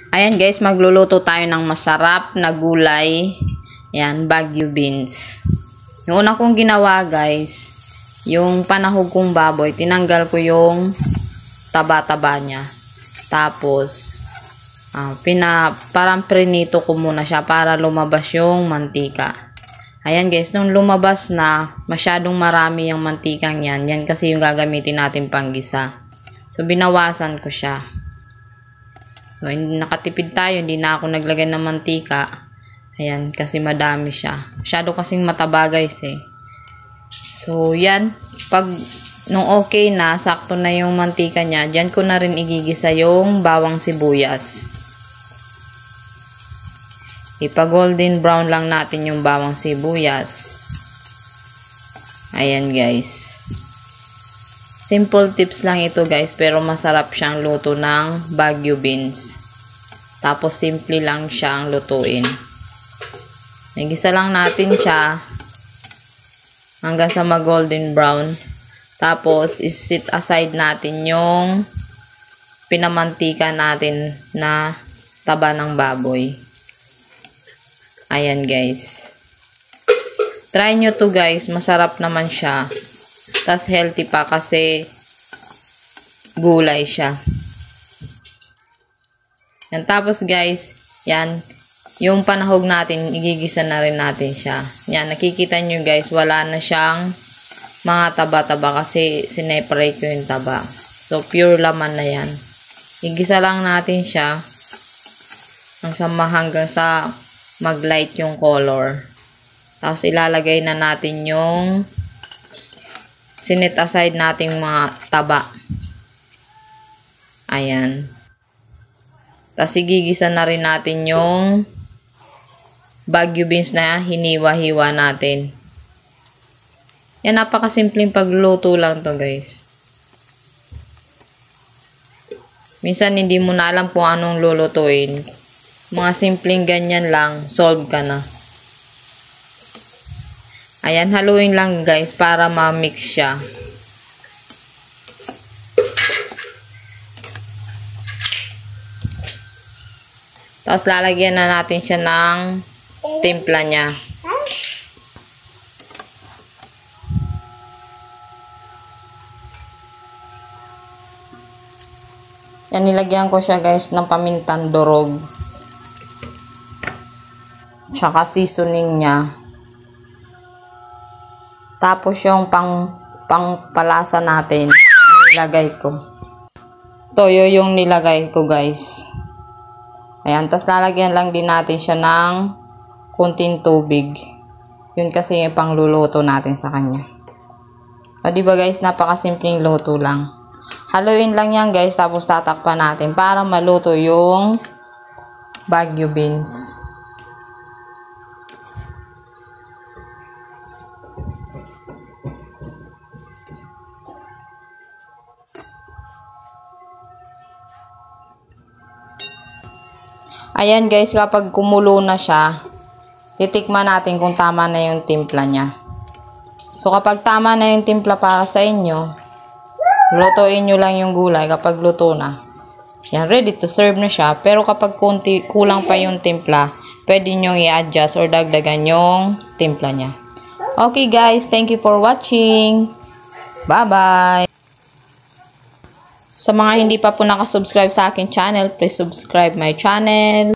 Ayan guys, magluluto tayo ng masarap na gulay. Ayan, Baguio beans. Yung una kong ginawa guys, yung panahog kong baboy, tinanggal ko yung taba-taba niya. Tapos, parang prinito ko muna siya para lumabas yung mantika. Ayan guys, nung lumabas na, masyadong marami yung mantikang yan. Yan kasi yung gagamitin natin panggisa. So, binawasan ko siya. So, nakatipid tayo, hindi na ako naglagay ng mantika. Ayan, kasi madami siya. Masyado kasing mataba guys eh. So, yan. Nung okay na, sakto na yung mantika niya, dyan ko na rin igigisa yung bawang sibuyas. Ipa-golden brown lang natin yung bawang sibuyas. Ayan guys. Simple tips lang ito guys, pero masarap siyang luto ng Baguio beans. Tapos simple lang siyang lutuin. Nagisa lang natin siya hanggang sa mag-golden brown. Tapos is-set aside natin yung pinamantika natin na taba ng baboy. Ayan guys. Try nyo to guys, masarap naman siya. Tas healthy pa kasi gulay siya. Yan, tapos guys, yan, yung panahog natin, igigisa na rin natin siya. Yan, nakikita nyo guys, wala na siyang mga taba-taba kasi sineparate ko yung taba. So, pure laman na yan. Igisa lang natin siya hanggang sa mag-light yung color. Tapos, ilalagay na natin yung sinet aside nating mga taba. Ayan. Tapos igigisa na rin natin yung Baguio beans na hiniwa-hiwa natin. Yan, napakasimpleng pagluto lang to guys. Minsan hindi mo na alam kung anong lulutuin. Mga simpleng ganyan lang, solve ka na. Ayan, haluin lang guys para ma-mix siya. Tapos lalagyan na natin siya ng timpla niya. Yan, nilagyan ko siya guys ng pamintang durog. Tsaka seasoning niya. Tapos yung pangpalasa natin, nilagay ko. Toyo yung nilagay ko guys. Ayan, tapos lalagyan lang din natin siya ng kunting tubig. Yun kasi yung pangluluto natin sa kanya. O diba guys, napakasimpleng luto lang. Haluin lang yan guys, tapos tatakpan natin para maluto yung Baguio beans. Ayan guys, kapag kumulo na siya, titikman natin kung tama na yung timpla niya. So kapag tama na yung timpla para sa inyo, lutuin nyo lang yung gulay kapag luto na. Yan, ready to serve na siya. Pero kapag kulang pa yung timpla, pwede nyo i-adjust or dagdagan yung timpla niya. Okay guys, thank you for watching. Bye-bye! Sa mga hindi pa po nakasubscribe sa akin channel, please subscribe my channel.